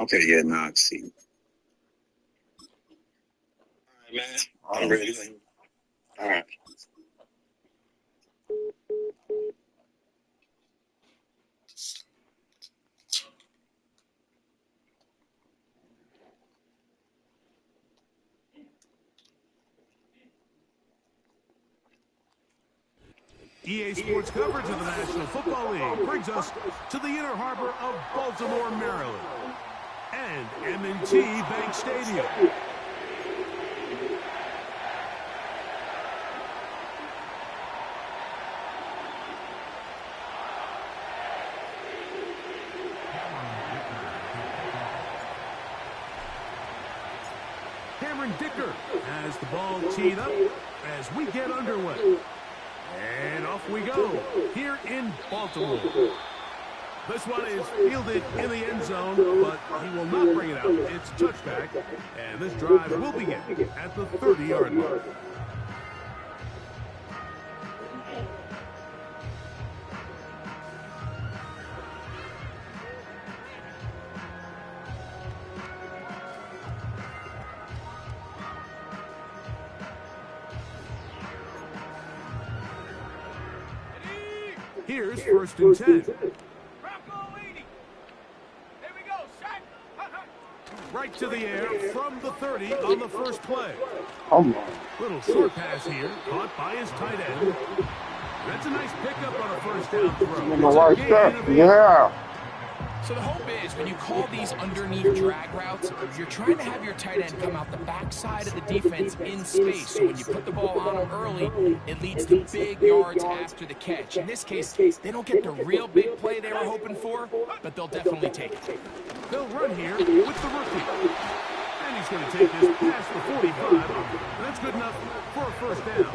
Okay, yeah, nah, I see. All right, man. I'm ready. All right. EA Sports coverage of the National Football League brings us to the Inner Harbor of Baltimore, Maryland, and M&T Bank Stadium. Cameron Dicker has the ball teed up as we get underway. And off we go here in Baltimore. This one is fielded in the end zone, but he will not bring it out. It's touchback, and this drive will begin at the 30-yard line. Here's first and 10. Right to the air from the 30 on the first play. Little short pass here, caught by his tight end. That's a nice pickup on a first down throw. Yeah. So the hope is when you call these underneath drag routes, you're trying to have your tight end come out the backside of the defense in space. So when you put the ball on them early, it leads to big yards after the catch. In this case, they don't get the real big play they were hoping for, but they'll definitely take it. They'll run here with the rookie. And he's going to take this past the 45. That's good enough for a first down.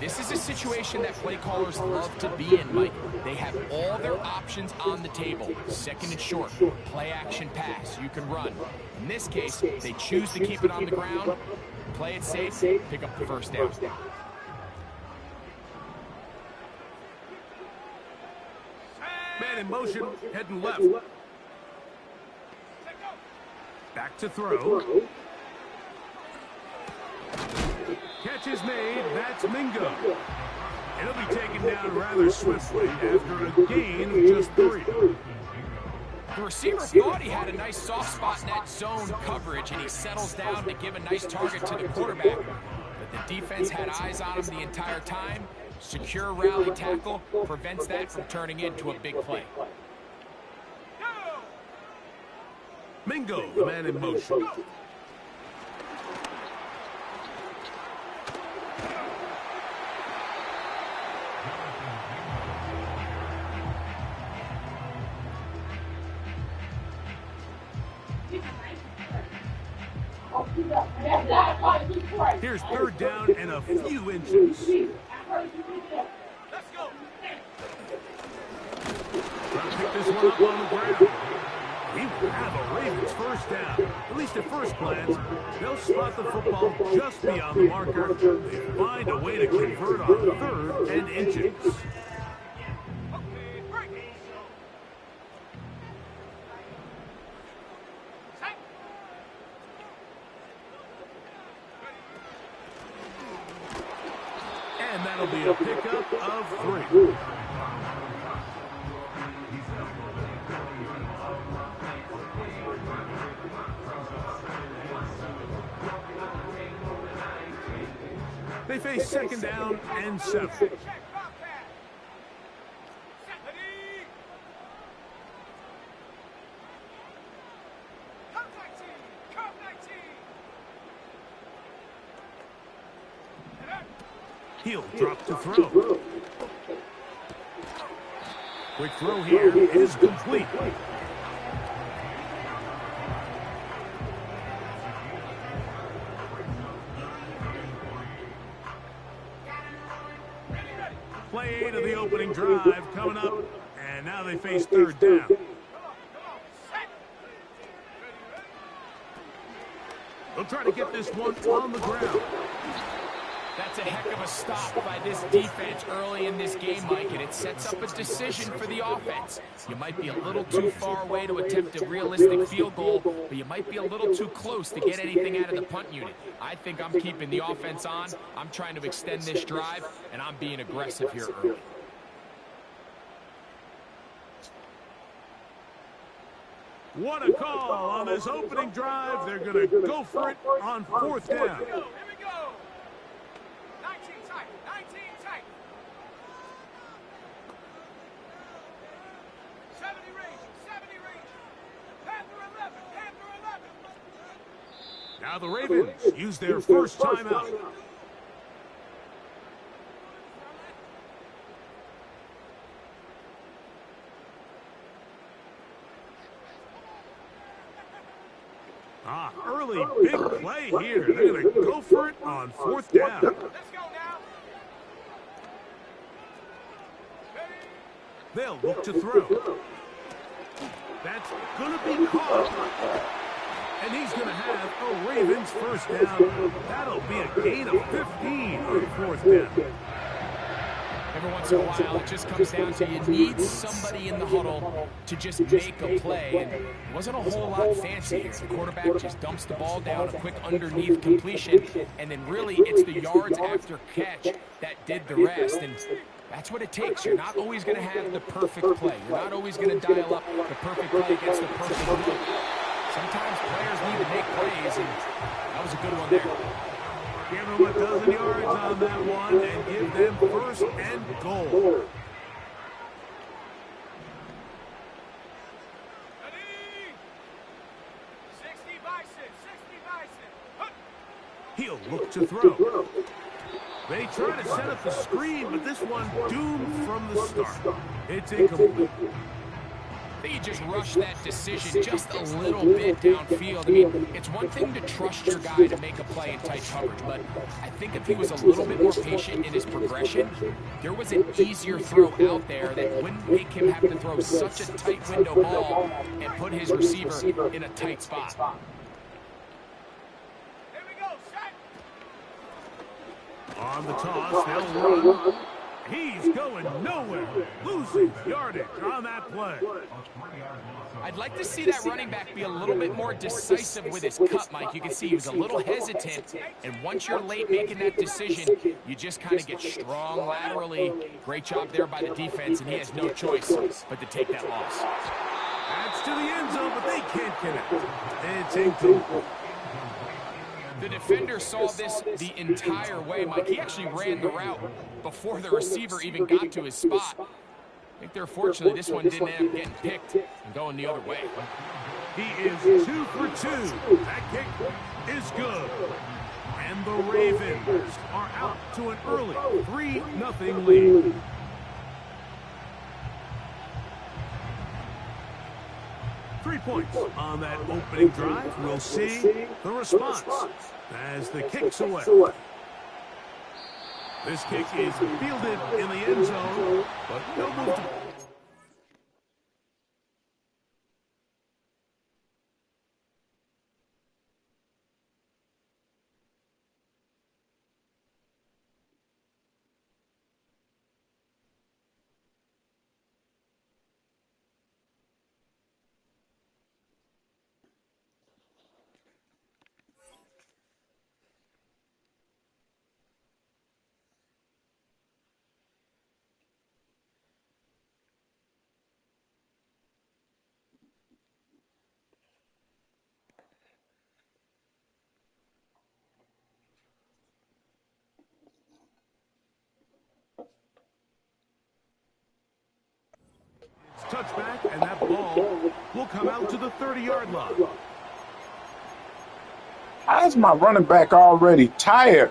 This is a situation that play callers love to be in, Mike. They have all their options on the table. Second and short, play action pass, you can run. In this case, they choose to keep it on the ground, play it safe, pick up the first down. Man in motion, heading left. Back to throw. Catch is made, that's Mingo. It'll be taken down rather swiftly after a gain of just 3. The receiver thought he had a nice soft spot in that zone coverage, and he settles down to give a nice target to the quarterback. But the defense had eyes on him the entire time. Secure rally tackle prevents that from turning into a big play. Mingo, the man in motion. Here's third down and a few inches. Let's go. Trying to pick this one up on the ground. He will have a Ravens first down. At least at first glance, they'll spot the football just beyond the marker. They find a way to convert on third and inches. And that'll be a pickup of 3. They face second down and 7. He'll drop to throw. Quick throw here is complete. Play to the opening drive coming up, and now they face third down. They'll try to get this one on the ground. That's a heck of a stop by this defense early in this game, Mike, and it sets up a decision for the offense. You might be a little too far away to attempt a realistic field goal, but you might be a little too close to get anything out of the punt unit. I think I'm keeping the offense on. I'm trying to extend this drive, and I'm being aggressive here early. What a call on this opening drive. They're going to go for it on fourth down. Here we go. 19 tight. 19 tight. 70 range. 70 range. Panther 11. Panther 11. Now the Ravens use their first timeout. Early big play here. They're going to go for it on fourth down. Let's go now. They'll look to throw. That's going to be caught. And he's going to have a Ravens first down. That'll be a gain of 15 on fourth down. Every once in a while, it just comes down to you need somebody in the huddle to just make a play. And it wasn't a whole lot fancy here. The quarterback just dumps the ball down, a quick underneath completion, and then really it's the yards after catch that did the rest. And that's what it takes. You're not always going to have the perfect play. You're not always going to dial up the perfect play against the perfect play. Sometimes players need to make plays, and that was a good one there. Give them a dozen yards on that one and give them first and goal. Ready? 60 Bison. 60 Bison. He'll look to throw. They try to set up the screen, but this one doomed from the start. It's incomplete. I think he just rushed that decision just a little bit downfield. I mean, it's one thing to trust your guy to make a play in tight coverage, but I think if he was a little bit more patient in his progression, there was an easier throw out there that wouldn't make him have to throw such a tight window ball and put his receiver in a tight spot. Here we go. Set. On the toss, they'll run. He's going nowhere, losing yardage on that play. I'd like to see that running back be a little bit more decisive with his cut, Mike. You can see he was a little hesitant, and once you're late making that decision, you just kind of get strong laterally. Great job there by the defense, and he has no choice but to take that loss. That's to the end zone, but they can't connect. It's incomplete. The defender saw this the entire way, Mike. He actually ran the route before the receiver even got to his spot. I think they're fortunate this one didn't end up getting picked and going the other way. He is 2 for 2. That kick is good. And the Ravens are out to an early 3-0 lead. Three points on that opening drive. We'll see the response as the kick's away. This kick is fielded in the end zone, but no move to... Touchback, and that ball will come out to the 30-yard line. How's my running back already tired?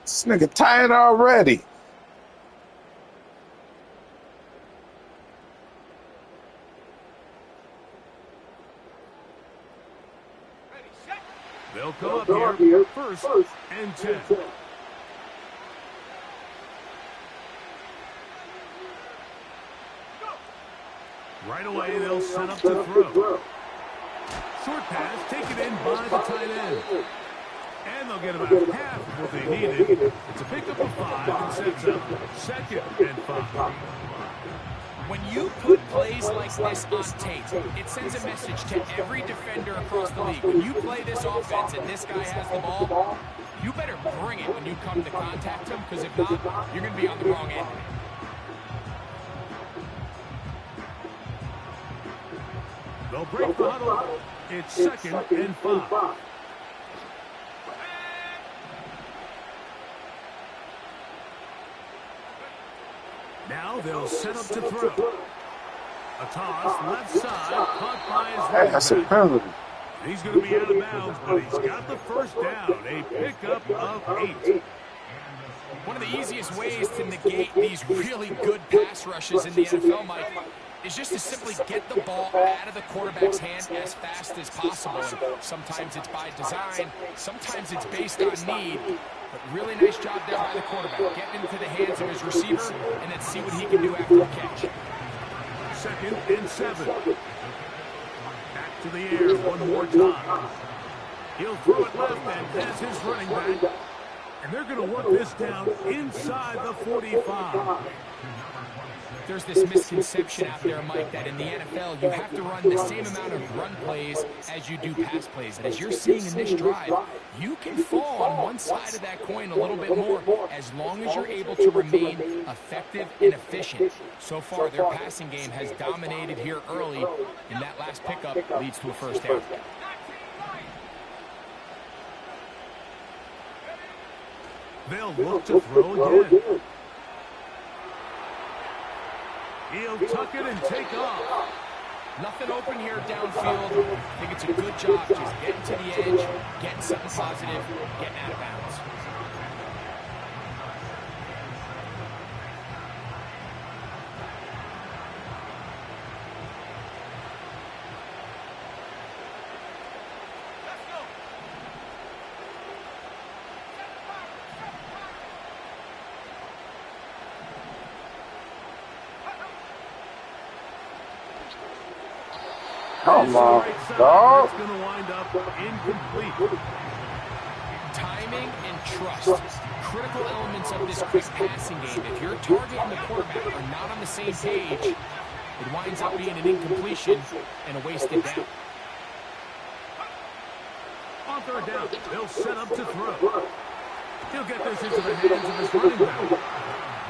This nigga tired already. Ready. Set. They'll come up here, first and 10. Right away, they'll set up to throw. Short pass taken in by the tight end. And they'll get about half of what they needed. It's a pickup of 5 and sets up 2nd and 5. When you put plays like this on tape, it sends a message to every defender across the league. When you play this offense and this guy has the ball, you better bring it when you come to contact him, because if not, you're going to be on the wrong end. They'll break the huddle. It's 2nd and 5. Now they'll set up to throw. A toss, left side, caught by his Hey, that's a running back. penalty. He's going to be out of bounds, but he's got the first down. A pickup of 8. One of the easiest ways to negate these really good pass rushes in the NFL, Mike, is just to simply get the ball out of the quarterback's hand as fast as possible. And sometimes it's by design, sometimes it's based on need. But really nice job there by the quarterback. Get into the hands of his receiver and then see what he can do after the catch. 2nd and 7. Back to the air one more time. He'll throw it left and has his running back. And they're going to work this down inside the 45. There's this misconception out there, Mike, that in the NFL you have to run the same amount of run plays as you do pass plays. And as you're seeing in this drive, you can fall on one side of that coin a little bit more as long as you're able to remain effective and efficient. So far, their passing game has dominated here early, and that last pickup leads to a first down. They'll look to throw again. He'll tuck it and take off. Nothing open here downfield. I think it's a good job just getting to the edge, getting something positive, getting out of bounds. Come on, dog. It's going to wind up incomplete. Timing and trust, critical elements of this quick passing game. If your target and the quarterback are not on the same page, it winds up being an incompletion and a wasted down. On 3rd down, they'll set up to throw. He'll get this into the hands of his running back.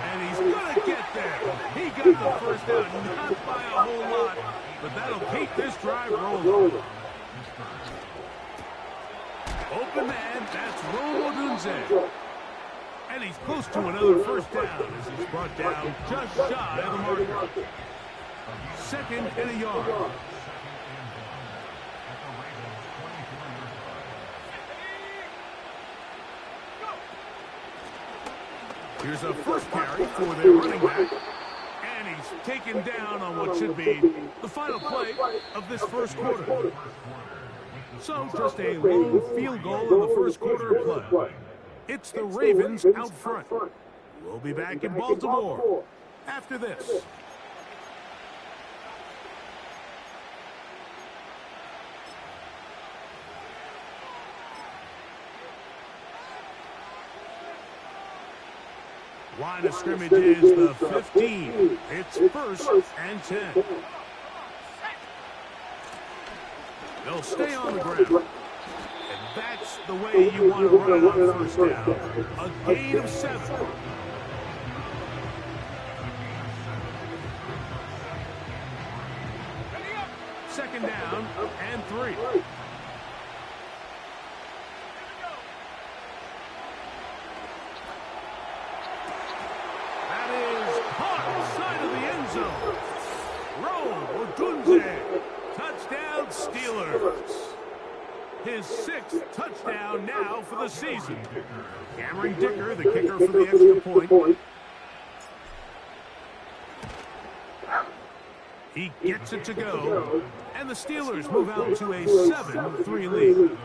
And he's going to get there. He got the first down, not by a whole lot, but that'll keep this drive rolling. Open man, that's Rome Odunze. And he's close to another first down as he's brought down just shy of the marker. 2nd and a yard. Here's a first carry for their running back. And he's taken down on what should be the final play of this first quarter. So just a lone field goal in the first quarter of play. It's the Ravens out front. We'll be back in Baltimore after this. Line of scrimmage is the 15. It's 1st and 10. They'll stay on the ground. And that's the way you want to run it on first down. A gain of 7. Second down and 3. That is caught side of the end zone. Rome Odunze. Touchdown Steelers. His 6th touchdown now for the season. Cameron Dicker, the kicker for the extra point. He gets it to go. And the Steelers move out to a 7-3 lead.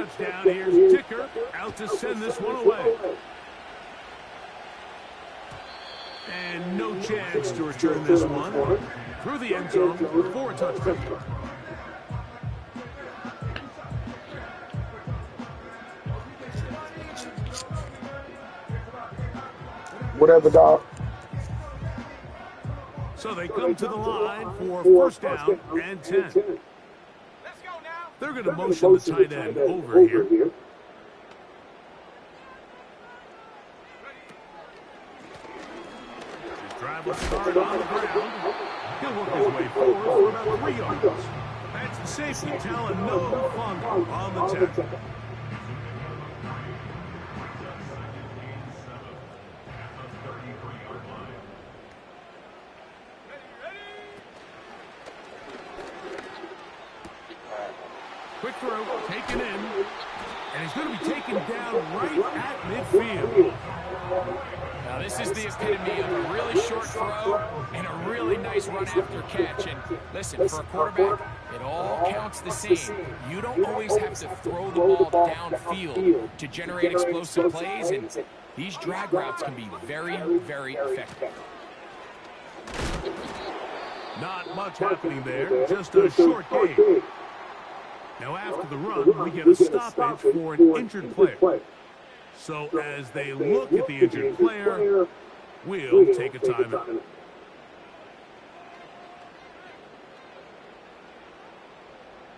touchdown. Here's Dicker out to send this one away. And no chance to return this one through the end zone for a touchdown. Whatever, dog. So they come to the line for first down and 10. Let's go now. They're going to motion the tight end over here. His drive will start on the ground. He'll work his way forward for about 3 yards. That's the safety telling no fumble on the tackle. Quick throw, taken in, and he's going to be taken down right at midfield. Now this is the epitome of a really short throw and a really nice run after catch. And listen, for a quarterback, it all counts the same. You don't always have to throw the ball downfield to generate explosive plays, and these drag routes can be very, very effective. Not much happening there, just a short gain. Now after the run, we get a stoppage for an injured player. So as they look at the injured player, we'll take a timeout.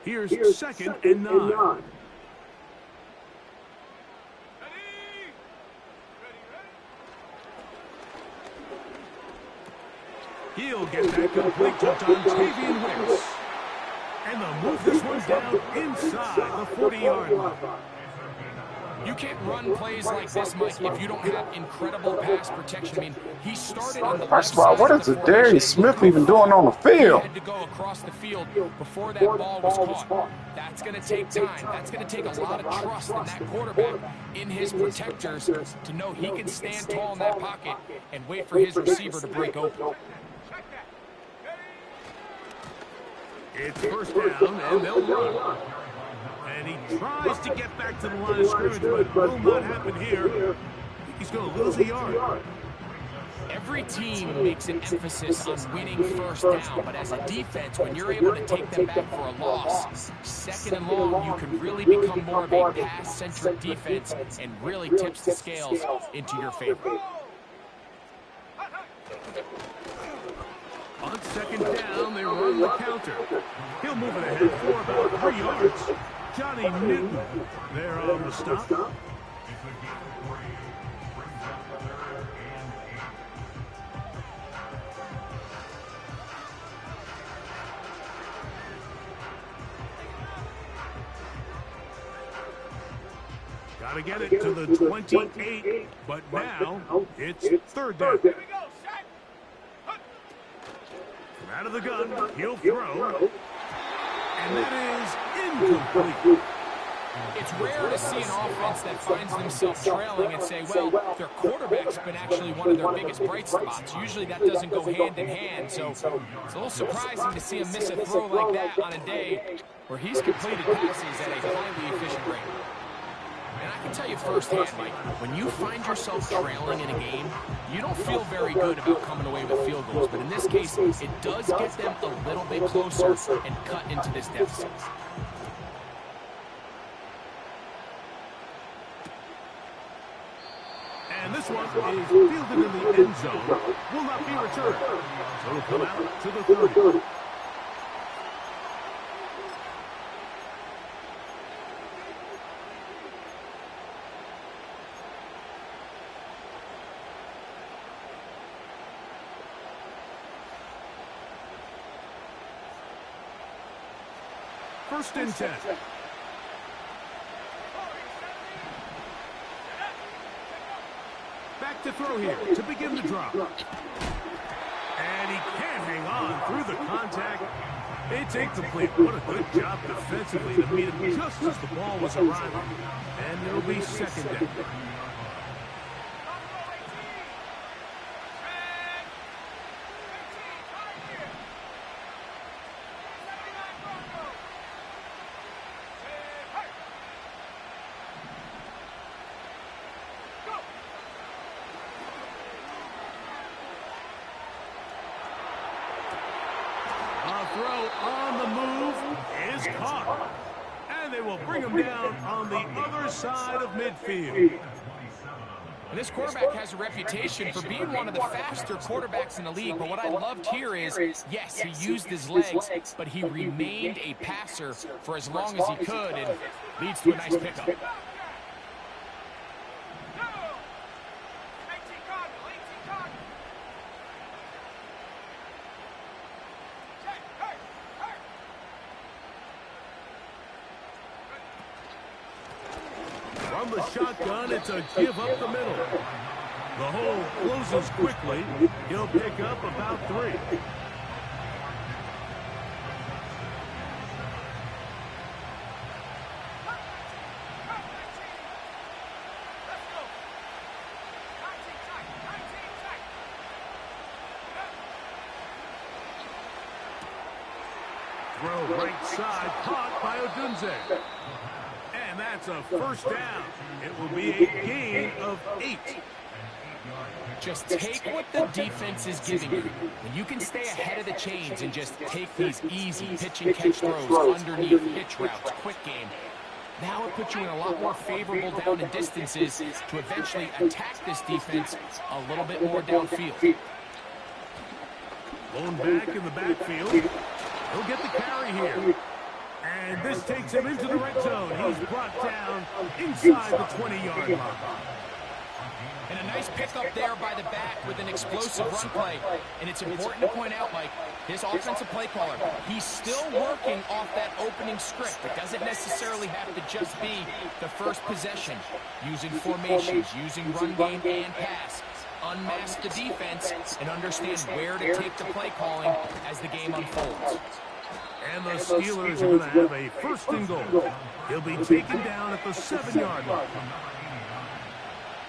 Here's second and 9. Ready? He'll get that complete to Dontavian Wicks. And they'll move this one down inside the 40-yard line. You can't run plays like this, Mike, if you don't have incredible pass protection. I mean, he started on the left First of all, side what of is the it Darius formation. Smith even doing on the He field? had to go across the field before that ball was caught. That's going to take time. That's going to take a lot of trust in that quarterback, in his protectors, to know he can stand tall in that pocket and wait for his receiver to break open. Check that. Ready? It's first down, and they'll run. And he tries to get back to the line of scrimmage, but will not happen here. He's going to lose a yard. Every team makes an emphasis on winning first down, but as a defense, when you're able to take them back for a loss, second and long, you can really become more of a pass-centric defense and really tips the scales into your favor. On second down, they run the counter. He'll move it ahead for about 3 yards. Johnny Newton there on the stop. Got to get it to the 28, but now it's third down. Here we go. Set. From out of the gun, he'll throw. And that is incomplete. It's rare to see an offense that finds themselves trailing and say, well, their quarterback's been actually one of their biggest bright spots. Usually that doesn't go hand in hand, so it's a little surprising to see him miss a throw like that on a day where he's completed passes at a highly efficient rate. And I can tell you firsthand, Mike, when you find yourself trailing in a game, you don't feel very good about coming away with field goals. But in this case, it does get them a little bit closer and cut into this deficit. And this one is fielded in the end zone. Will not be returned. So it'll come out to the 30. First and 10. Back to throw here to begin the drop. And he can't hang on through the contact. It's incomplete. What a good job defensively to meet him just as the ball was arriving. And it'll be second down. caught. And they will bring him down on the other side of midfield. And this quarterback has a reputation for being one of the faster quarterbacks in the league, but what I loved here is, yes, he used his legs, but he remained a passer for as long as he could, and leads to a nice pickup. 18 Cardinal, 18 Cardinal. Check, hurt. From the shotgun, it's a give up the middle. The hole closes quickly. He'll pick up about 3. Let's go. 19 tight, 19 tight. Throw right side, caught by Odunze. And that's a first down. It will be a gain of 8. Just take what the defense is giving you. When you can stay ahead of the chains and just take these easy pitch and catch throws underneath hitch routes, quick game, now it puts you in a lot more favorable down and distances to eventually attack this defense a little bit more downfield. Blown back in the backfield. He'll get the carry here. And this takes him into the red zone. He's brought down inside the 20-yard line. And a nice pickup there by the back with an explosive run play. And it's important to point out, Mike, his offensive play caller, he's still working off that opening script. It doesn't necessarily have to just be the first possession. Using formations, using run game and pass. Unmask the defense and understand where to take the play calling as the game unfolds. And the Steelers are going to have a first and goal. He'll be taken down at the 7-yard line.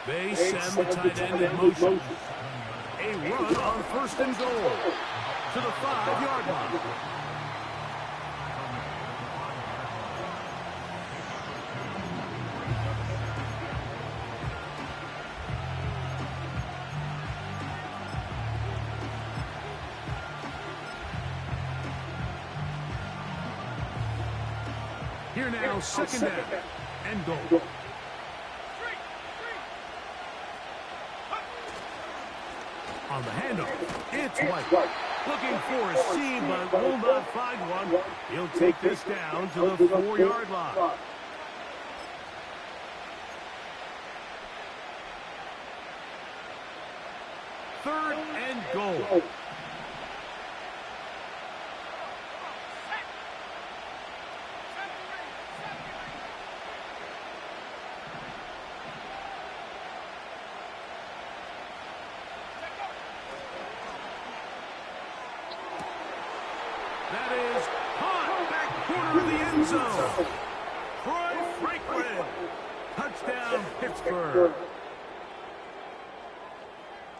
They send the tight end in motion. A run on first and goal to the 5-yard line. Here now, second down and goal. On the handoff, it's White. Looking for a seam, but will not find one. He'll take this down to the 4-yard line. Third and goal. That is caught back corner of the end zone. Troy Franklin. Touchdown, Pittsburgh.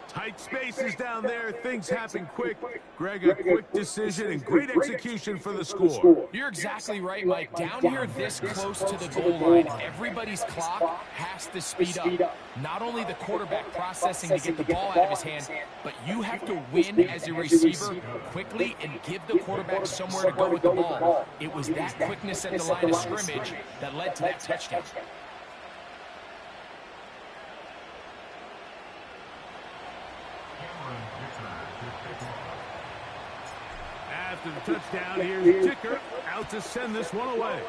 Tight spaces down there. Things happen quick. Greg, a quick decision and great execution for the score. You're exactly right, Mike. Down here this close to the goal line, everybody's clock has to speed up. Not only the quarterback processing to get the ball out of his hand, but you have to win as a receiver quickly and give the quarterback somewhere to go with the ball. It was that quickness at the line of scrimmage that led to that touchdown. After the touchdown, here's Dicker out to send this one away.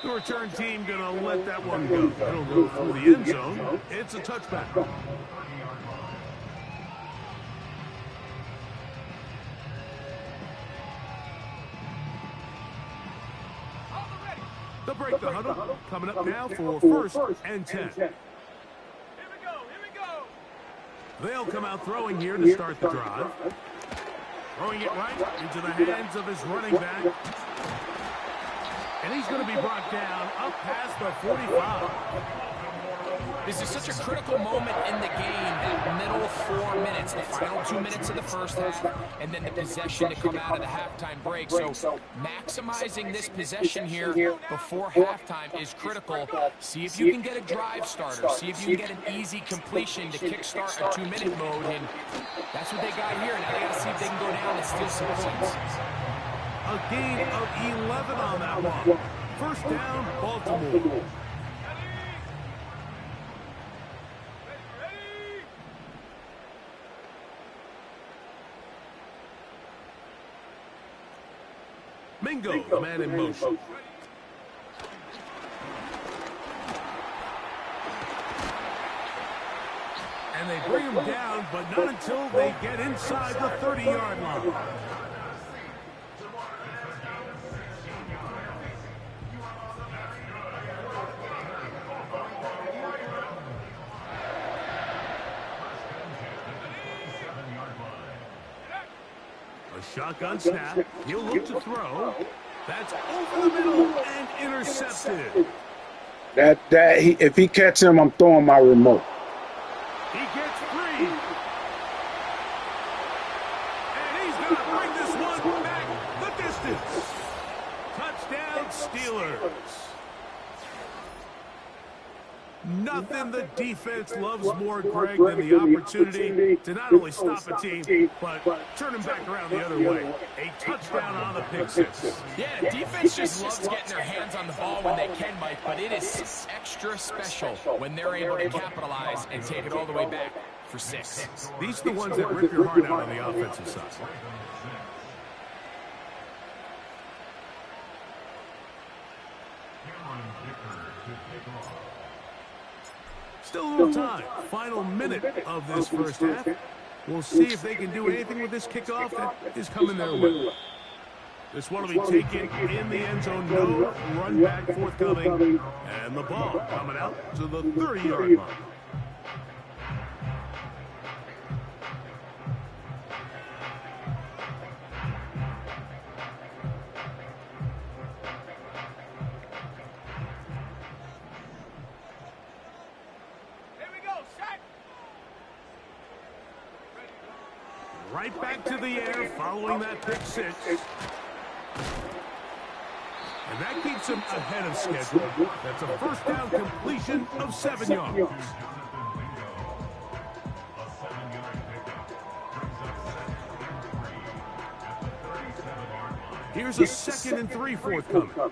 The return team going to let that one go. It'll go through the end zone. It's a touchback. They'll break the huddle. Coming up now for first and 10. They'll come out throwing here to start the drive. Throwing it right into the hands of his running back. And he's going to be brought down up past the 45. This is such a critical moment in the game, that middle 4 minutes, the final 2 minutes of the first half, and then the possession to come out of the halftime break. So maximizing this possession here before halftime is critical. See if you can get a drive starter. See if you can get an easy completion to kickstart a 2-minute mode, and that's what they got here. Now they got to see if they can go down and steal some points. A gain of 11 on that one. First down, Baltimore. Mingo, the man in motion. And they bring him down, but not until they get inside the 30-yard line. A shotgun snap. He'll look to throw. That's over the middle and intercepted. If he catches him, I'm throwing my remote. He gets free. And he's going to bring this one back the distance. Touchdown, Steelers. Nothing the defense loves more, Greg, than the opportunity to not only stop a team, but turn them back around the other way. A touchdown on the pick six. Yeah, defense just loves getting their hands on the ball when they can, Mike, but it is extra special when they're able to capitalize and take it all the way back for 6. These are the ones that rip your heart out on the offensive side. Still a little time. Final minute of this first half. We'll see if they can do anything with this kickoff that is coming their way. This one will be taken in the end zone. No run back forthcoming. And the ball coming out to the 30-yard line. Right back to the air following that pick six. And that keeps him ahead of schedule. That's a first down completion of 7 yards. Here's a 2nd and 3 forthcoming.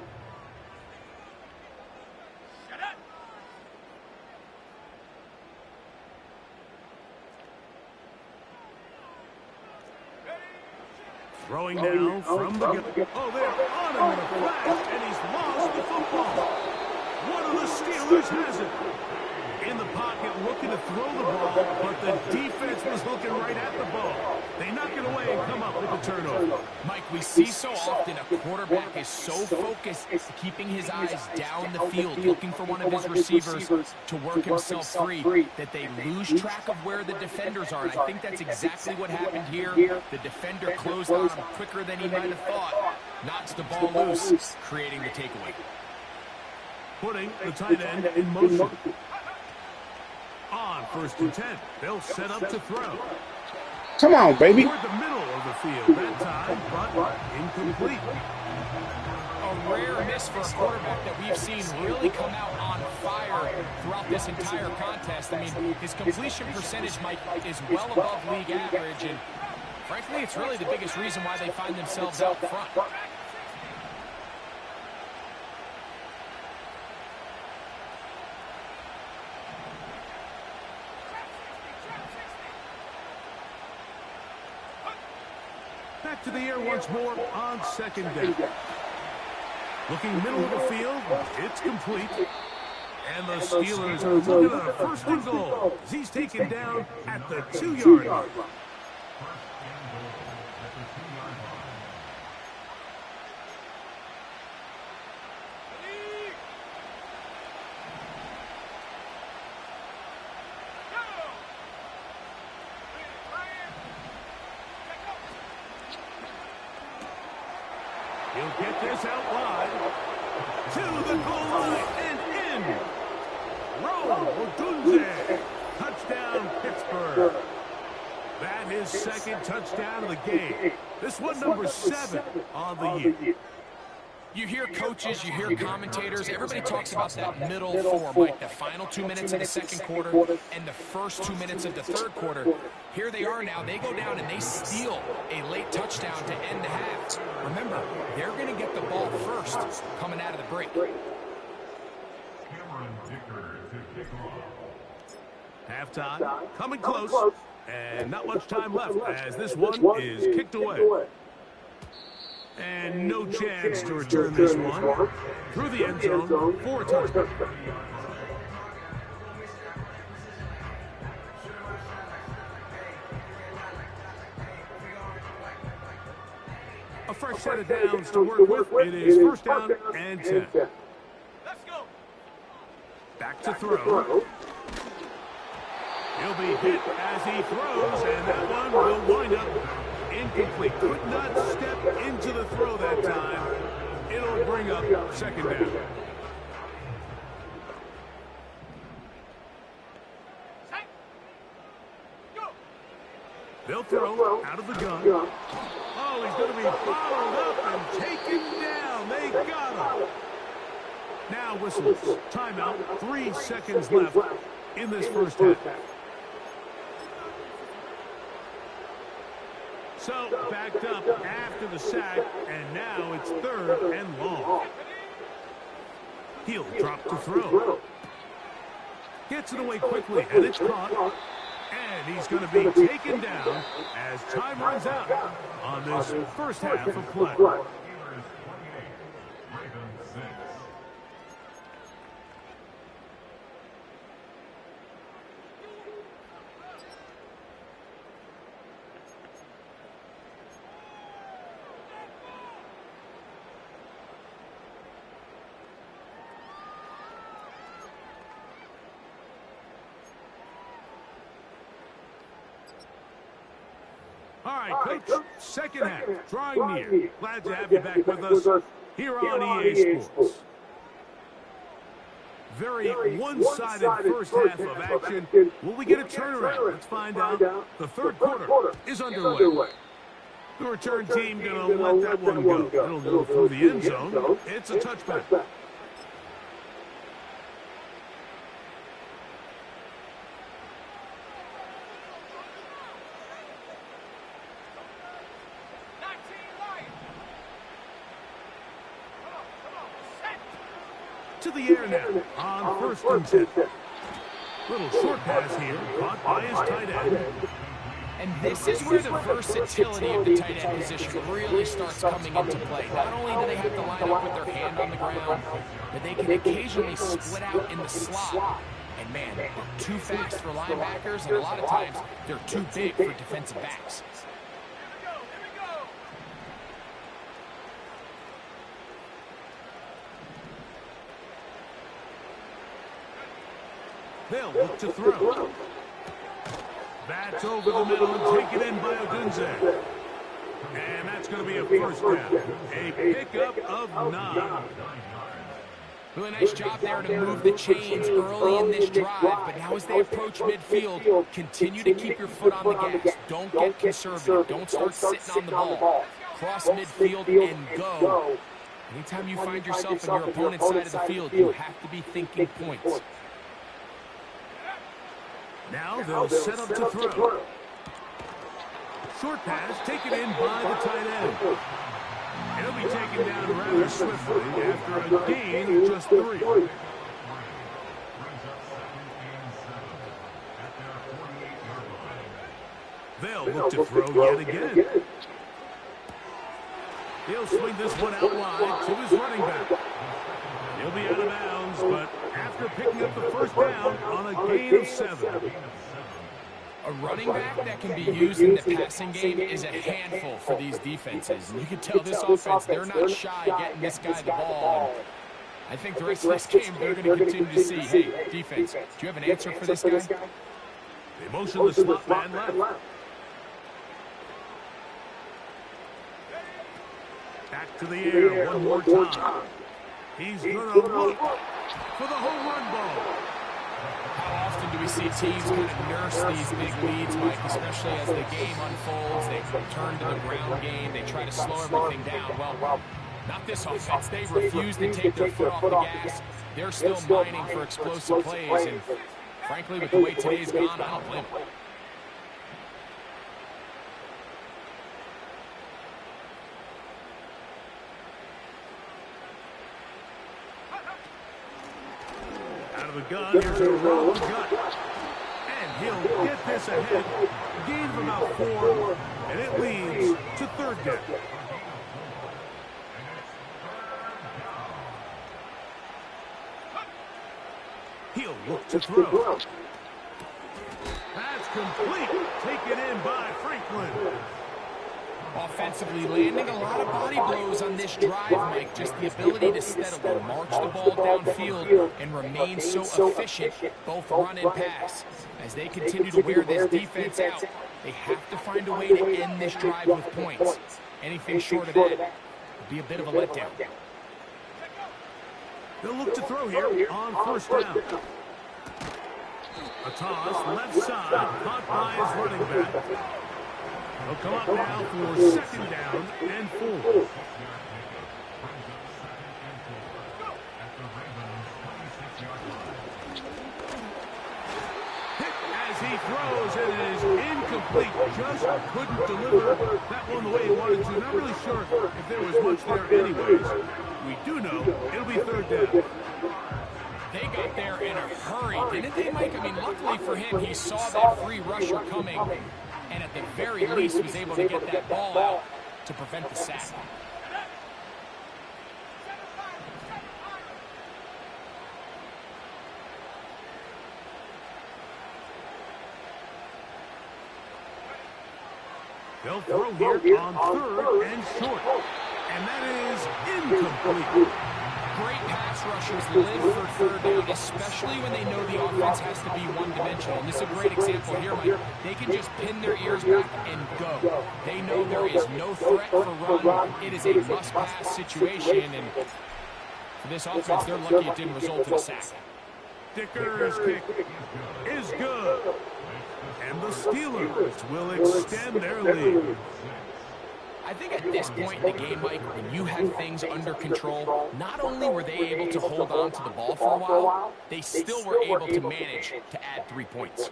Throwing now from the... Oh, they're on him in a flash, and he's lost the football. One of the Steelers has it. In the pocket, looking to throw the ball, but the defense was looking right at the ball. They knock it away and come up with the turnover. Mike, we see so often a quarterback is so focused keeping his eyes down the field, looking for one of his receivers to work himself free, that they lose track of where the defenders are. And I think that's exactly what happened here. The defender closed on him quicker than he might have thought. Knocks the ball loose, creating the takeaway. Putting the tight end in motion. On 1st and 10, they'll set up to throw. Come on, baby. Toward the middle of the field that time, but incomplete. A rare miss for a quarterback that we've seen really come out on fire throughout this entire contest. I mean, his completion percentage, Mike, is well above league average, and frankly, it's really the biggest reason why they find themselves out front. Back to the air once more on 2nd down. Looking middle of the field, it's complete. And the Steelers are looking at a 1st and goal as he's taken down at the 2-yard line. He'll get this out wide to the goal line and in. Rome Odunze. Touchdown, Pittsburgh. That is 2nd touchdown of the game. This one number 7 on the year. You hear coaches, you hear commentators, everybody talks about that middle four, Mike, the final 2 minutes of the second quarter and the first 2 minutes of the third quarter. Here they are now. They go down and they steal a late touchdown to end the half. Remember, they're going to get the ball first coming out of the break. Halftime, coming close, and not much time left as this one is kicked away. And no chance to return this one through the end zone for a touchdown. A fresh set of downs to work with. It is first down and 10. Let's go. Back to throw. He'll be hit as he throws, and that one will wind up incomplete. Could not step into the throw that time. It'll bring up second down. Set. Go. They'll throw out of the gun. Oh, he's going to be followed up and taken down. They got him. Now whistles. Timeout. 3 seconds left in this first half. So, backed up after the sack, and now it's third and long. He'll drop to throw. Gets it away quickly, and it's caught. And he's going to be taken down as time runs out on this first half of play. All right, Coach, second half, drawing near. Glad to have you back with us here on EA Sports. Very one-sided first half of action. Will we get a turnaround? Let's find out. The third quarter is underway. The return team going to let that one go. It'll go through the end zone. It's a touchback. 19 line. Come on, set. To the air now on first and 10. Little short pass here, caught by his tight end. And this is where the versatility of the tight end position really starts coming into play. Not only do they have to line up with their hand on the ground, but they can occasionally split out in the slot. And man, they're too fast for linebackers, and a lot of times they're too big for defensive backs. Here we go. They'll look to throw. That's over the middle and taken in by Odunze. And that's going to be a first down. A pickup of 9. Really nice job there to move the chains early in this drive, but now as they approach midfield, continue to keep your foot on the gas. Don't get conservative. Don't start sitting on the ball. Cross midfield and go. Anytime you find yourself on your opponent's side of the field, you have to be thinking points. Now they'll set up to throw. Short pass taken in by the tight end. He'll be taken down rather swiftly after a gain of just 3. They'll look to throw yet again. He'll swing this one out wide to his running back. He'll be out of bounds, but after picking up the first down on a gain of 7. A running back that can be used in the passing game is a handful for these defenses. And you can tell this offense, they're not shy getting this guy the ball. And I think the rest of this game, they're going to continue to see, hey, defense, do you have an answer for this guy? They motion the slot man left. Back to the air one more time. He's going to look for the home run ball. How often do we see teams kind of nurse these big leads, Mike, especially as the game unfolds? They turn to the ground game. They try to slow everything down. Well, Not this offense. They refuse to take their foot off the gas. They're still mining for explosive plays, and frankly, with the way today's gone, I don't blame them. Out of the gun, here's a roll of the gut. And he'll get this ahead. Gain of about 4, and it leads to third down. He'll look to throw. That's complete. Taken in by Franklin. Offensively landing a lot of body blows on this drive, Mike. Just the ability to steadily march the ball downfield and remain so efficient, both run and pass. As they continue to wear this defense out, they have to find a way to end this drive with points. Anything short of that would be a bit of a letdown. They'll look to throw here on first down. A toss, left side, caught by his running back. He'll come up now for second down and 4. Hit as he throws, and it is incomplete. Just couldn't deliver that one the way he wanted to. Not really sure if there was much there anyways. We do know it'll be third down. They got there in a hurry, didn't they, Mike? I mean, luckily for him, he saw that free rusher coming, and at the very least was able to get that ball out to prevent the sack. They'll throw here on third and short, and that is incomplete. Great pass rushers live for third down, especially when they know the offense has to be one-dimensional. And this is a great example here, Mike. They can just pin their ears back and go. They know there is no threat for run. It is a must-pass situation, and for this offense, they're lucky it didn't result in a sack. Dicker's kick is good. And the Steelers will extend their lead. I think at this point in the game, Mike, when you had things under control, not only were they able to hold on to the ball for a while, they still were able to manage to add 3 points.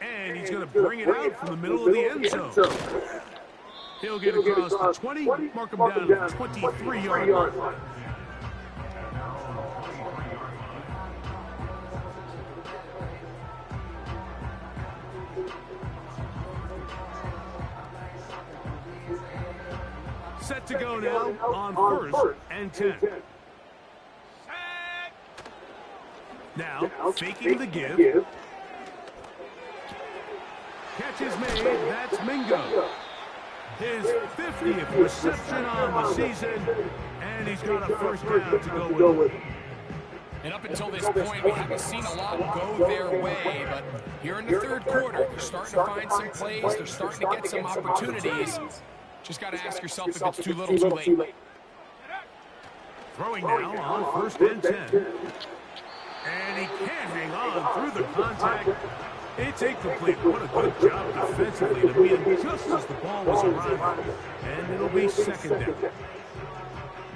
And he's going to bring it out from the middle of the end zone. He'll get across the 20, mark him down to the 23-yard line. Set to go now on first and 10. Now, faking the give. Catch is made. That's Mingo. His 50th reception on the season, and he's got a first down to go with. And up until this point, we haven't seen a lot go their way, but here in the third quarter, they're starting to find some plays. They're starting to get some opportunities. Just got to ask yourself if it's too little, too late. Throwing now on first and 10. And he can't hang on through the contact. It's incomplete. What a good job defensively to beat him just as the ball was arriving. And it'll be second down.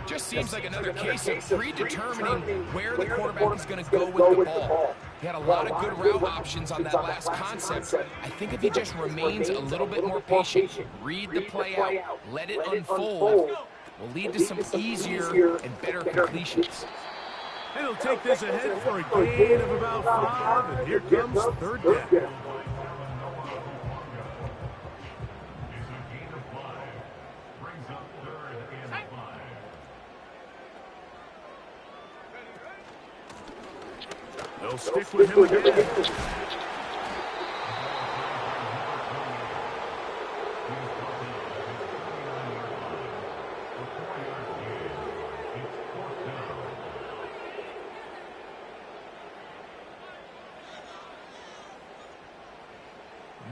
Just seems like another case of predetermining where the quarterback is going to go with the ball. He had a lot of good route options on that last concept. I think if he just remains a little bit more patient, read the play out, let it unfold, will lead to some easier and better completions. And he'll take this ahead for a gain of about 5, and here comes third down. They'll stick with him again.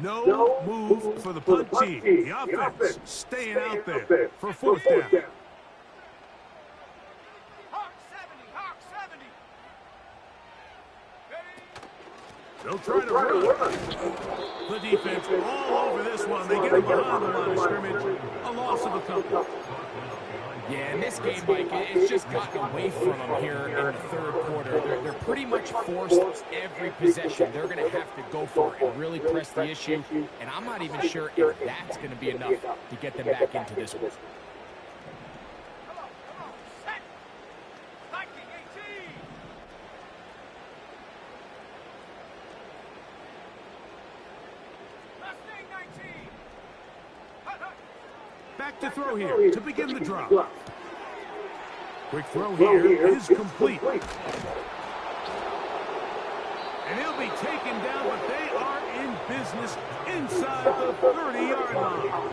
No move for the punt team. The offense staying out there for fourth down. They'll try to run. The defense all over this one. They get him behind the line of scrimmage. A loss of a couple. Yeah, in this game, Mike, it's just gotten away from them here in the third quarter. They're pretty much forced every possession. They're going to have to go for it and really press the issue. And I'm not even sure if that's going to be enough to get them back into this one. Come on, set. Viking 18. Mustang 19. Hut, hut. Back to throw here to begin the drop. Quick throw here is complete. And he'll be taken down, but they are in business inside the 30-yard line.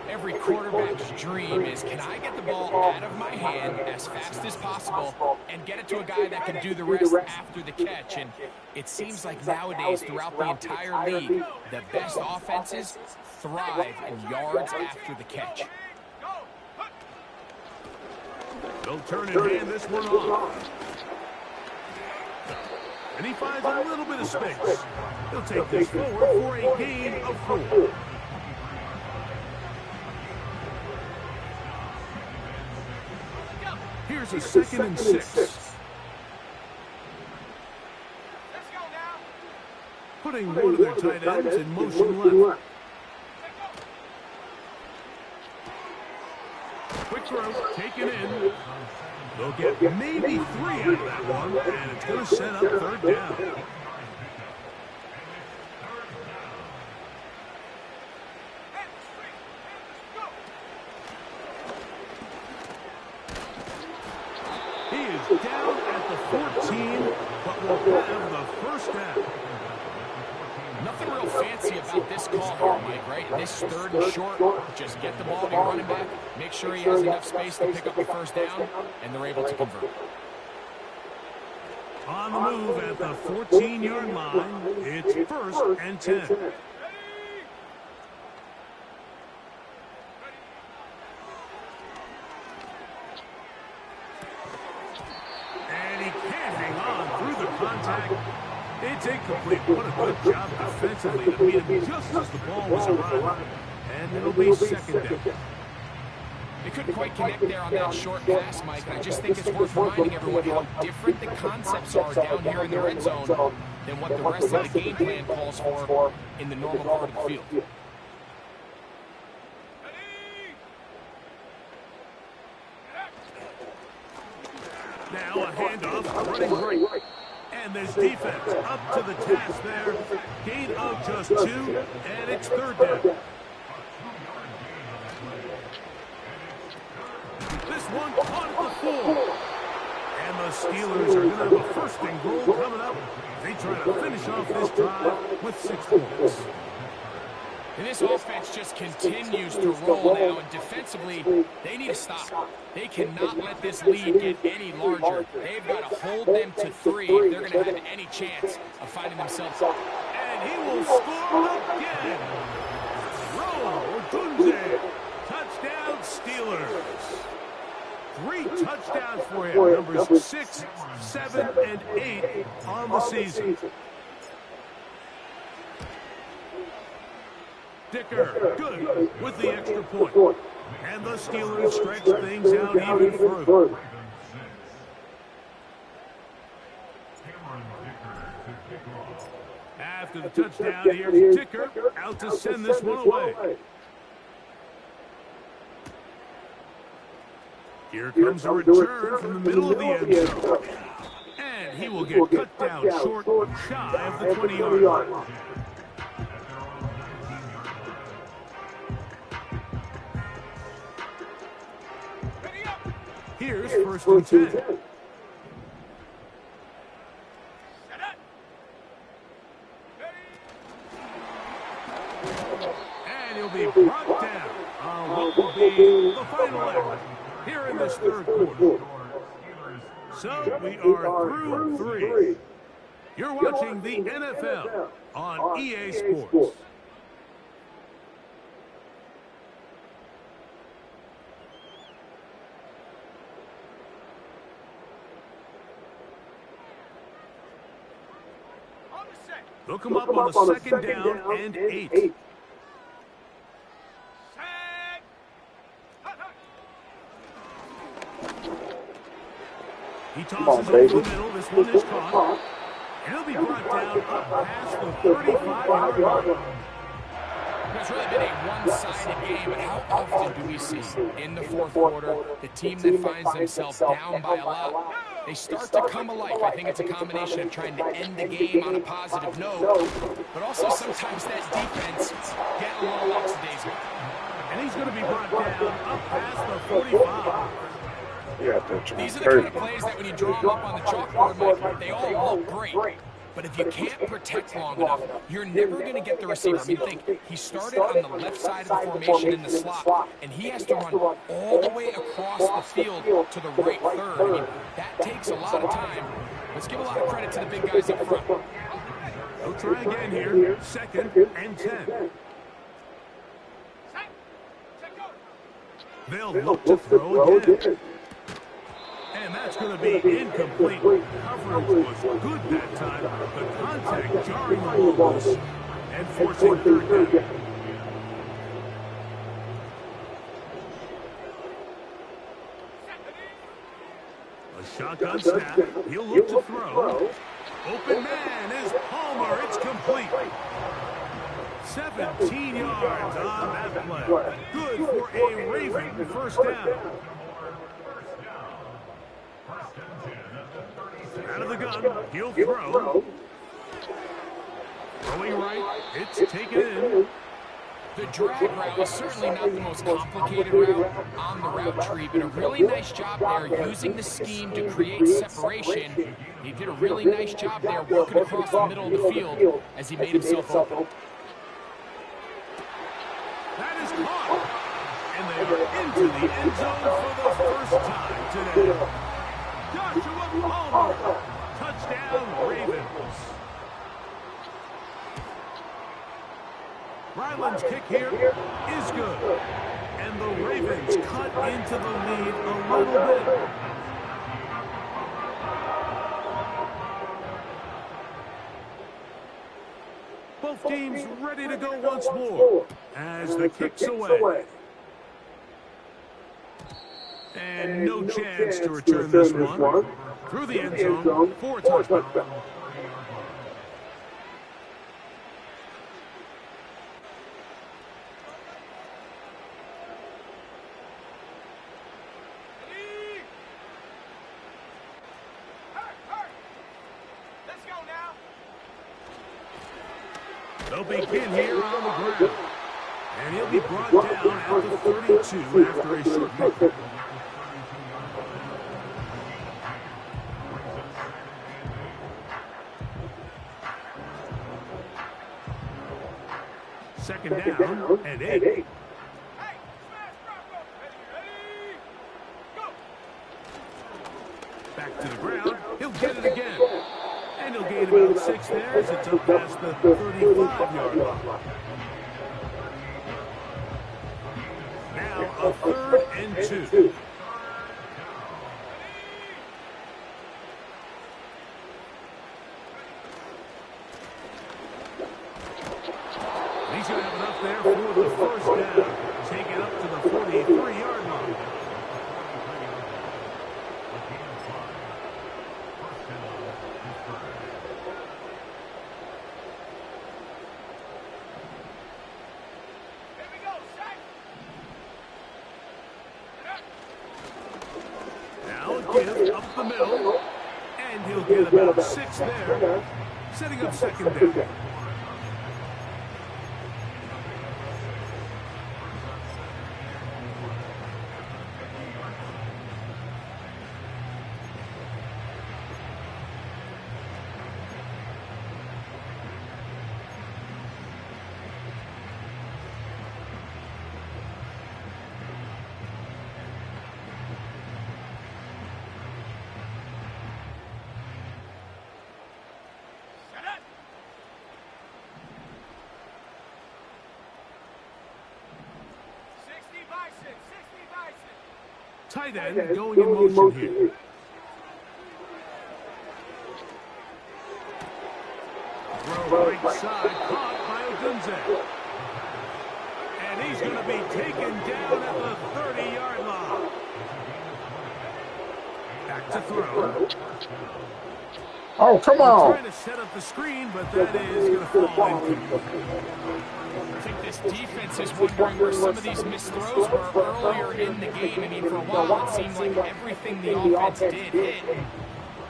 Every quarterback's dream is, can I get the ball out of my hand as fast as possible and get it to a guy that can do the rest after the catch? And it seems like nowadays, throughout the entire league, the best offenses thrive in yards after the catch. Go. Hut. They'll turn and hand this one off. And he finds a little bit of space. He'll take this forward for a gain of 4. Here's a 2nd and 6. Let's go now. Putting one of their tight ends in motion left. Let go. Quick throw, taken in. They'll get maybe 3 out of that one, and it's going to set up 3rd down. Head straight. Go. He is down at the 14, but will have the 1st down. Nothing real fancy about this call here, Mike, right? This 3rd and short, just get the ball to your running back, make sure he has enough space to pick up the 1st down, and they're able to convert. On the move at the 14-yard line, it's 1st and 10. And he can't hang on through the contact. It's incomplete. What a good job defensively to beat him just as the ball was arriving. And it'll be 2nd down. They couldn't quite connect there on that short pass, Mike, and I just think it's worth reminding everyone how different the concepts are down here in the red zone than what the rest of the game plan calls for in the normal part of the field. Now a handoff, running right. And this defense up to the task there. Gain of just 2, and it's 3rd down. This one on the 4. And the Steelers are going to have a 1st and goal coming up. They try to finish off this drive with 6 points. And this offense just continues to roll now, and defensively, they need to stop. They cannot let this lead get any larger. They've got to hold them to 3 if they're going to have any chance of finding themselves. And he will score again. Roll Odunze. Touchdown Steelers. 3 touchdowns for him. Numbers 6, 7, and 8 on the season. Dicker, good with the extra point. And the Steelers stretch things out even further. After the touchdown, here's Dicker out to send this one away. Here comes a return from the middle of the end zone. And he will get cut down short, shy of the 20-yard line. Here's 1st and 10. Set up. And he'll be brought down on what will be the final effort here in this 3rd quarter. So we are through 3. You're watching the NFL on EA Sports. They'll come up on a second down and 8. Set. Hut, hut. He tosses over the middle. This one is caught. And he'll be brought down up past the 35-yard line. It's really been a one-sided game, but how often do we see in the fourth quarter the team that finds themselves down by a lot, they start to come alive. I think it's a combination of trying to end the game on a positive note, but also sometimes that defense get a little lackadaisical. And he's going to be brought down up past the 45. These are the kind of plays that when you draw them up on the chalkboard, Mike, they all look great. But if you can't protect long enough, you're never going to get the receiver. I mean, think, he started on the left side of the formation in the slot, and he has to run all the way across the field to the right third. I mean, that takes a lot of time. Let's give a lot of credit to the big guys up front. They'll try again here. Second and 10. Set. Set, go. They'll look to throw again. And that's going to be incomplete. Coverage was good that time. The contact jarring the ball loose and forcing third down. A shotgun snap. He'll look to throw. Open man is Palmer. It's complete. 17 yards on that play. Good for a Raven first down. Out of the gun, he'll throw. Throwing right, it's taken in. The drag route is certainly not the most complicated route on the route tree, but a really nice job there using the scheme to create separation. He did a really nice job there working across the middle of the field as he made himself open. That is caught. And they are into the end zone for the first time today. Joshua Palmer. Touchdown, Ravens. Ryland's kick here is good. And the Ravens cut into the lead a little bit. Both teams ready to go once more as the kick's away. And no chance to return this one. Through the end zone for a touchdown. Let's go now. They'll begin here on the ground. And he'll be brought down at the 32 after a short punt. Second down and 8. Hey, smash Bronco. Ready, go. Back to the ground. He'll get it again. And he'll gain about 6 there as it's up past the 35-yard line. Now a 3rd and 2. He's going to have enough there for the first down. Take it up to the 43-yard line. Here we go, set. Now a give up the middle. And he'll get about 6 there. Setting up second down. Set it. Tight end going in motion here. Throw right side, caught by Odunze. And he's going to be taken down at the 30-yard line. Back to throw. Oh, come They're on. trying to set up the screen, but that is going to fall incomplete. I think this defense is wondering where some of these missed throws were earlier in the game. I mean, for a while, it seemed like everything the offense did hit.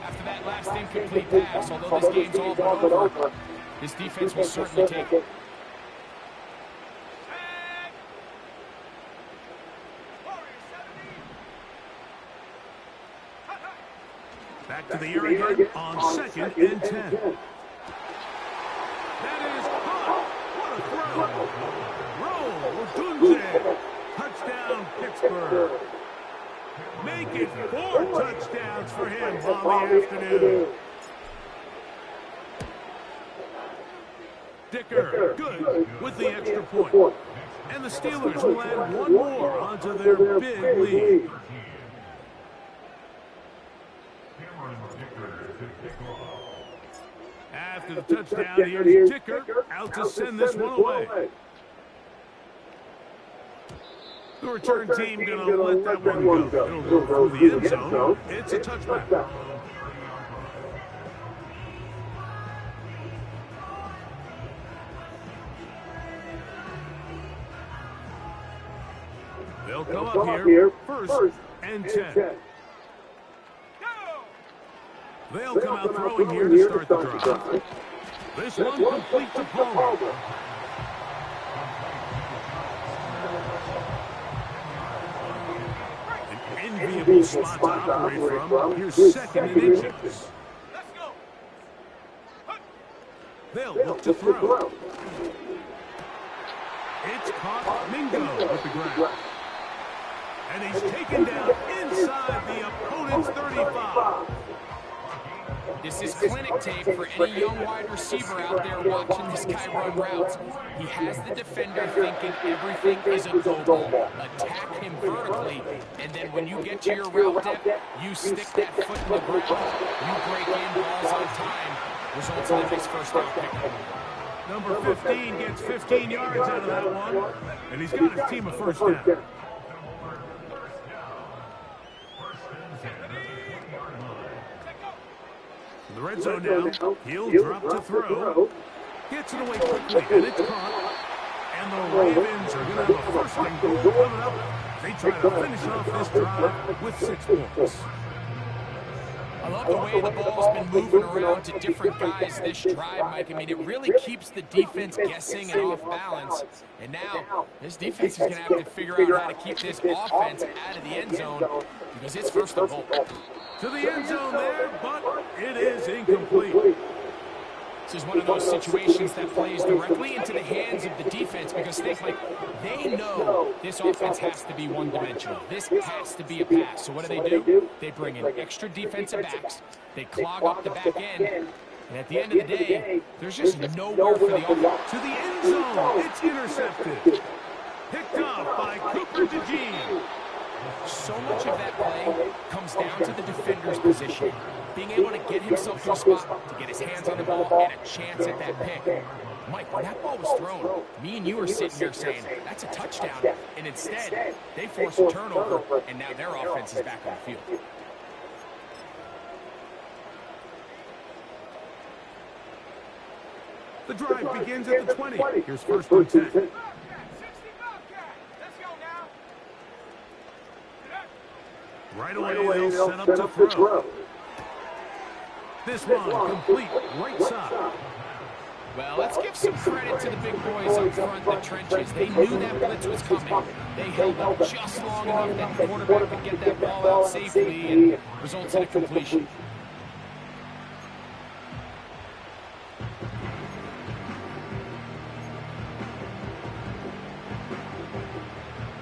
After that last incomplete pass, although this game's all but over, this defense will certainly take it. Back to the air again on 2nd and 10. That is caught. What a throw. Roll, Odunze. Touchdown, Pittsburgh. Make it 4 touchdowns for him on the afternoon. Dicker, good with the extra point. And the Steelers will add one more onto their big lead. After the touchdown, here's Dicker out to send this one away. The return team going to let that one go. It'll go through the end zone. It's a touchback. They'll come up here, 1st and 10. They'll come out throwing here to start the drive. This one complete to Palmer. An enviable spot to operate from. Here's 2nd and inches. They'll look to throw. It's caught. Mingo with the grab. And he's taken down inside the opponent's 35. This is clinic tape for any young wide receiver out there watching this guy run routes. He has the defender thinking everything is a go ball. Attack him vertically, and then when you get to your route depth, you stick that foot in the ground. You break in balls on time. Results in a nice first down pickup. Number 15 gets 15 yards out of that one, and he's got his team a first down. In the red zone now, he'll drop to throw. Gets it away quickly, and it's caught. And the Ravens are going to have a first and goal coming up. They try to finish off this drive with 6 points. I love the way the ball's been moving around to different guys this drive, Mike. I mean, it really keeps the defense guessing and off balance. And now, this defense is going to have to figure out how to keep this offense out of the end zone because it's 1st and goal. To the end zone there, but it is incomplete. This is one of those situations that plays directly into the hands of the defense because they know this offense has to be one-dimensional. This has to be a pass. So what do? They bring in extra defensive backs. They clog up the back end. And at the end of the day, there's just nowhere for the offense. To the end zone, it's intercepted. Picked off by Cooper DeJean. So much of that play comes down to the defender's position. Being able to get himself to a spot, to get his hands on the ball, and a chance at that pick. Mike, when that ball was thrown, me and you were sitting here saying, that's a touchdown. And instead, they force a turnover, and now their offense is back on the field. The drive begins at the 20. Here's 1st and 10. 60 Bobcat. Let's go now. Right away, they'll set up to throw. This one complete, right side. Well, let's give some credit to the big boys up front, the trenches. They knew that blitz was coming. They held up just long enough that the quarterback could get that ball out safely and results in a completion.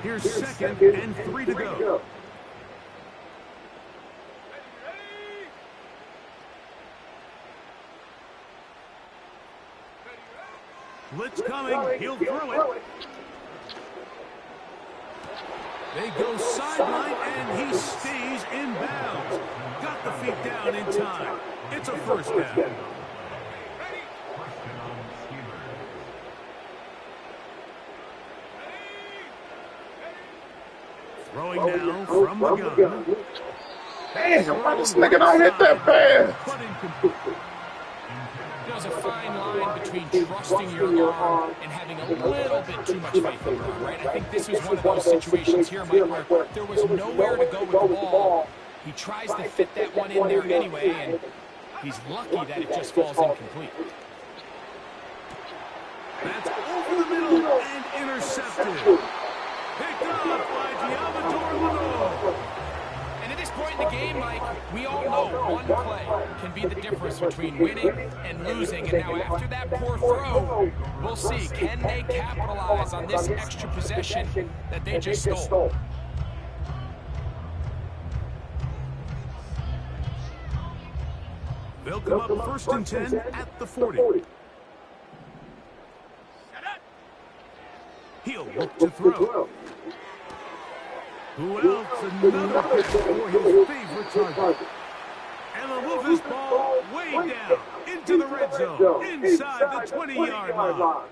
Here's 2nd and 3 to go. Blitz coming. He'll throw it. They go sideline, and he stays in bounds. Got the feet down in time. It's a first down. now from the gun. Damn, why this nigga don't hit that pass? But incomplete. There's a fine line between trusting your arm and having a little bit too much faith in your arm, right? I think this was one of those situations here, Mike, where there was nowhere to go with the ball. He tries to fit that one in there anyway, and he's lucky that it just falls incomplete. That's over the middle and intercepted. Picked off by Giamador Leno. And at this point in the game, Mike, we all know one play can be the difference between winning and losing. And now after that poor throw, we'll see, can they capitalize on this extra possession that they just stole? They'll come up first and 10 at the 40. He'll look to throw. Who else? Another catch for his favorite target. And they'll move this ball way down into the red zone, inside the 20-yard line.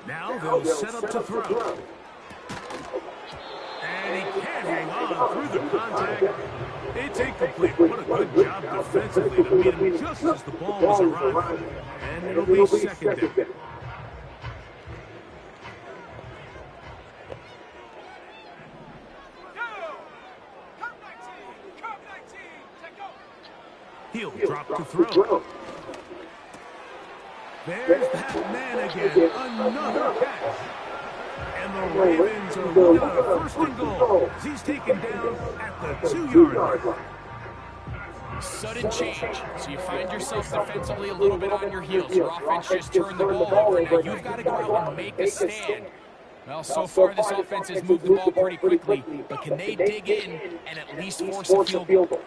Now they'll set up to throw. And he can't hang on through the contact. It's incomplete. What a good job defensively to meet him just as the ball was arriving. And it'll be second down. He'll drop to throw. There's that man again. Another catch. And the Ravens are looking at a first and goal as he's taken down at the 2-yard line. Sudden change. So you find yourself defensively a little bit on your heels. Your offense just turned the ball over. Now you've got to go out and make a stand. Well, so far this offense has moved the ball pretty quickly, but can they dig in and at least force a field goal?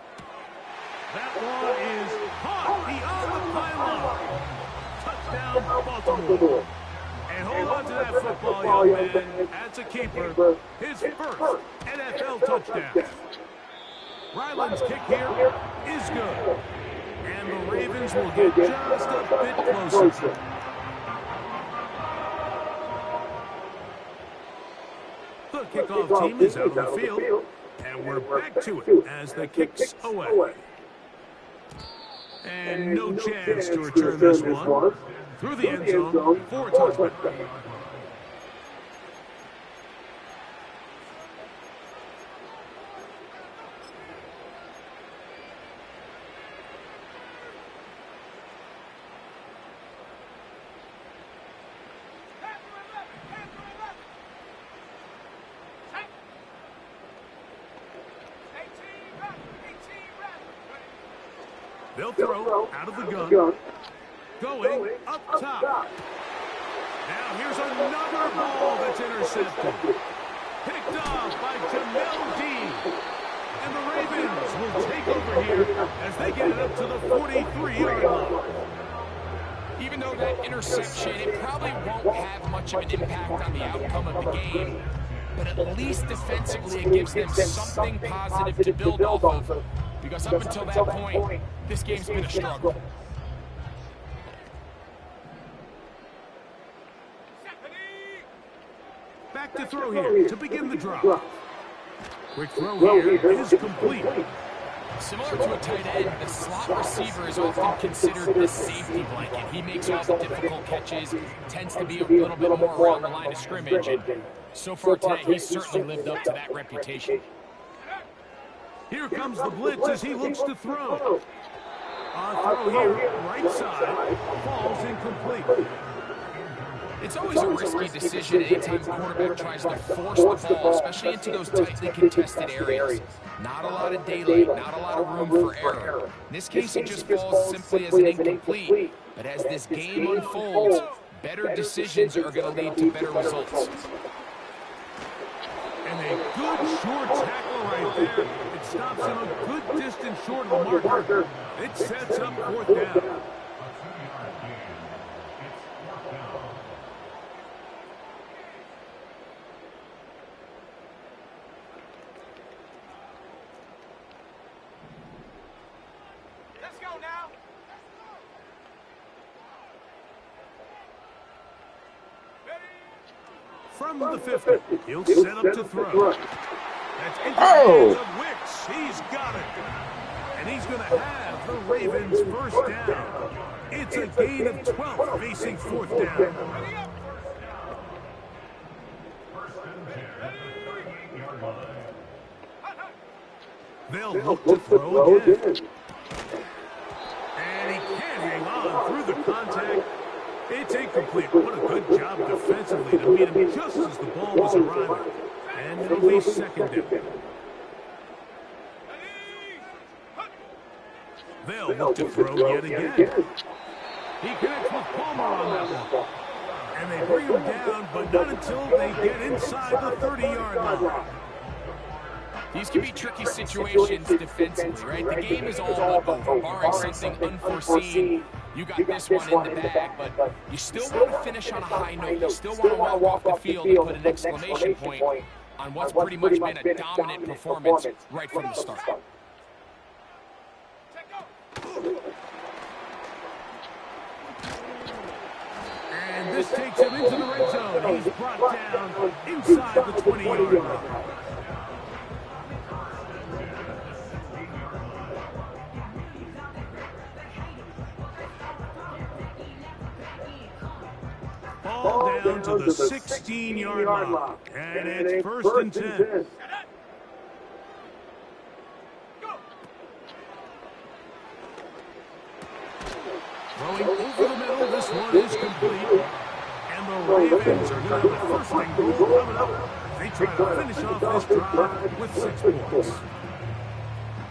That one is caught beyond the pylon. Touchdown, Baltimore. And hold on to that football, young man. That's a keeper. His first NFL touchdown. Ryland's kick here is good. And the Ravens will get just a bit closer. The kickoff team is out on the field. And we're back to it as the kick's away. And no chance to return this one through the end zone for a touchdown. They'll throw out of the gun. Going up top. Now here's another ball that's intercepted. Picked off by Jamel Dean. And the Ravens will take over here as they get it up to the 43-yard line. Even though that interception, it probably won't have much of an impact on the outcome of the game, but at least defensively it gives them something positive to build off of. Because up until that point, this game's been a struggle. Back to throw here to begin the drop. Quick throw here is complete. Similar to a tight end, the slot receiver is often considered the safety blanket. He makes all the difficult catches, tends to be a little bit more around the line of scrimmage, and so far today, he's certainly lived up to that reputation. Here comes the blitz as he looks to throw. Throw here, right side, falls incomplete. It's always a risky decision anytime the quarterback tries to force the ball, especially into those tightly contested areas. Not a lot of daylight, not a lot of room for error. In this case, it just falls simply as an incomplete. But as this game unfolds, better decisions are going to lead to better results. And a good short tackle right there. It stops him a good distance short of the marker. It sets up fourth down. from the 50. He'll set up to throw. That's into the Oh. hands of Wicks. He's got it. And he's going to have the Ravens first down. It's a gain of 12 facing fourth down. They'll look to throw again. And he can't hang on through the contact. It's incomplete. What a good job defensively to meet him just as the ball was arriving. And it'll be second down. They'll look to throw yet again. He connects with Palmer on that one. And they bring him down, but not until they get inside the 30-yard line. These can be tricky situations defensively, right? The game is all but over, barring something unforeseen. You got this one in the bag, but you still want to finish on a high note. You still want to walk off the field and put an exclamation point on what's pretty much been a dominant performance right from the start. And this takes him into the red zone. He's brought down inside the 20-yard line. Ball down to the 16-yard line. And it's first and 10. Throwing over the middle, this one is complete. And the Ravens are going to have the first and goal coming up. They try to finish off this drive with 6 points.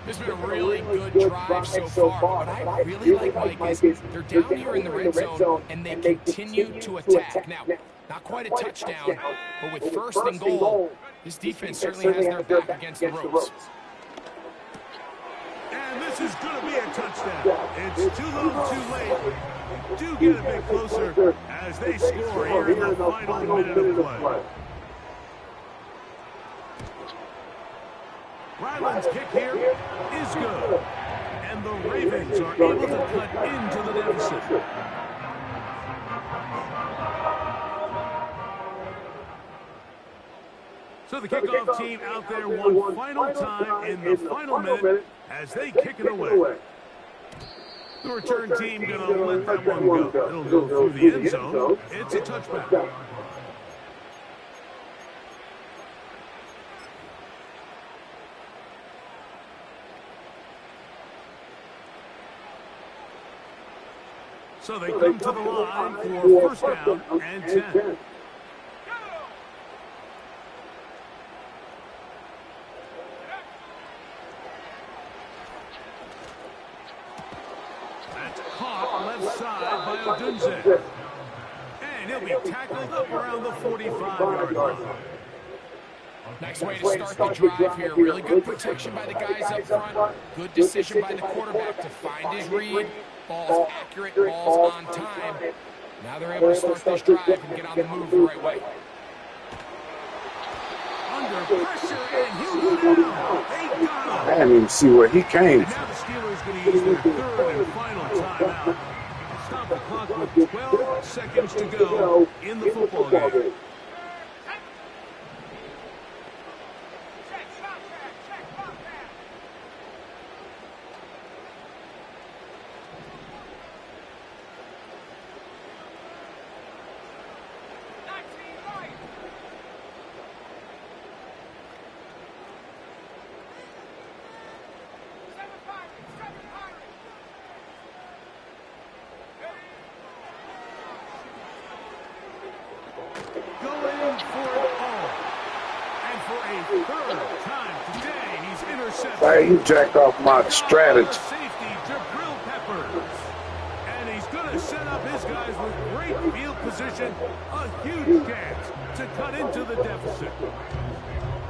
This has been a really good drive so far. What I really like, Mike, is they're down here in the red zone, and they continue to attack. Now, not quite a touchdown, but with first and goal, this defense certainly has their back against the ropes. And this is going to be a touchdown. It's too little, too late. Do get a bit closer as they score here in the final minute of play. Ryland's kick here is good. And the Ravens are able to cut into the deficit. So the kickoff team out there one final time in the final minute as they kick it away. The return team going to let that one go. It'll go through the end zone. It's a touchback. So they come to the line for first down and 10. That's caught left side by Odunze. And he'll be tackled up around the 45-yard line. Nice way to start the drive here. Really good protection by the guys up front. Good decision by the quarterback to find his read. Ball's accurate, ball's on time. Now they're able to start this drive and get on the move the right way. Under pressure, and he'll go down. They got him. I didn't even see where he came And from. now the Steelers going to use their third and final timeout. Stop the clock with 12 seconds to go in the football game. Check, stop that. Check, stop that. Right. Seven Pirates. Going for it all. And for a third time today, he's intercepted. Hey, you jacked off my strategy. Safety, Jabril Peppers. And he's going to set up his guys with great field position. A huge chance to cut into the deficit.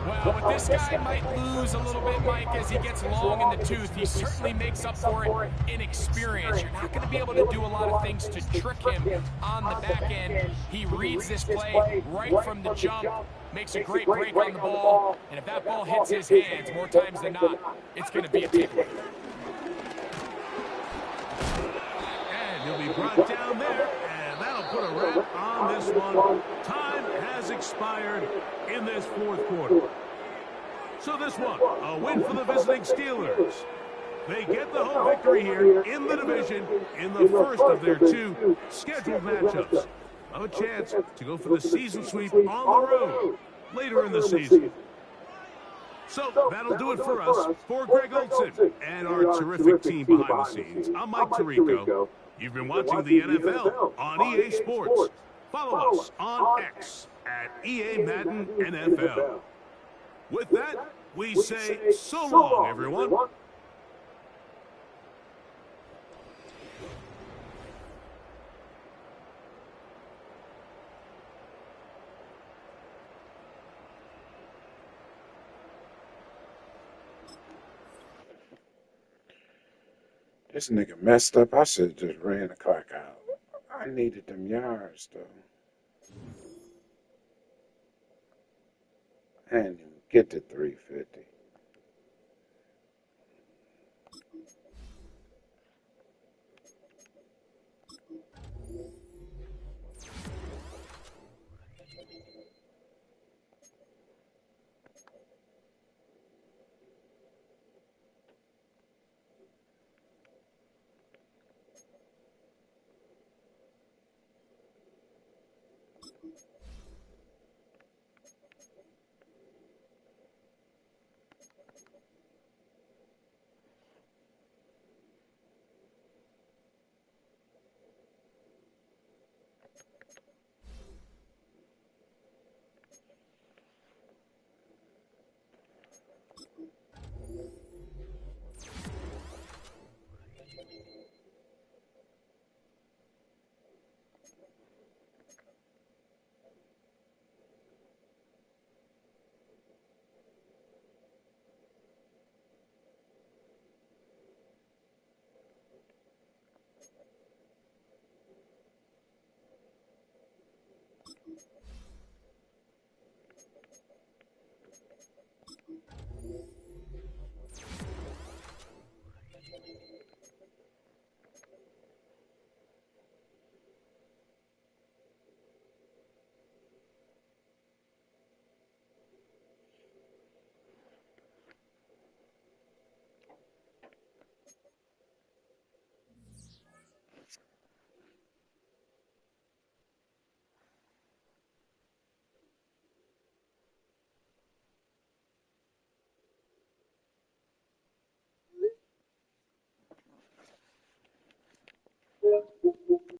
Well, but this guy might lose a little bit, Mike, as he gets long in the tooth. He certainly makes up for it in experience. You're not going to be able to do a lot of things to trick him on the back end. He reads this play right from the jump, makes a great break on the ball, and if that ball hits his hands more times than not, it's going to be a takeaway. And he'll be brought down there, and that'll put a wrap on this one. Time has expired in this fourth quarter. So this one, a win for the visiting Steelers. They get the home victory here in the division in the first of their two scheduled matchups. A chance to go for the season sweep on the road later in the season. So that'll do it for us. For Greg Olson and our terrific team behind the scenes, I'm Mike Tirico. You've been watching the NFL on EA Sports. Follow us on X at EA Madden NFL. With that, we say so long, everyone. This nigga messed up. I should have just ran the clock out. I needed them yards, though. I didn't even get to 350.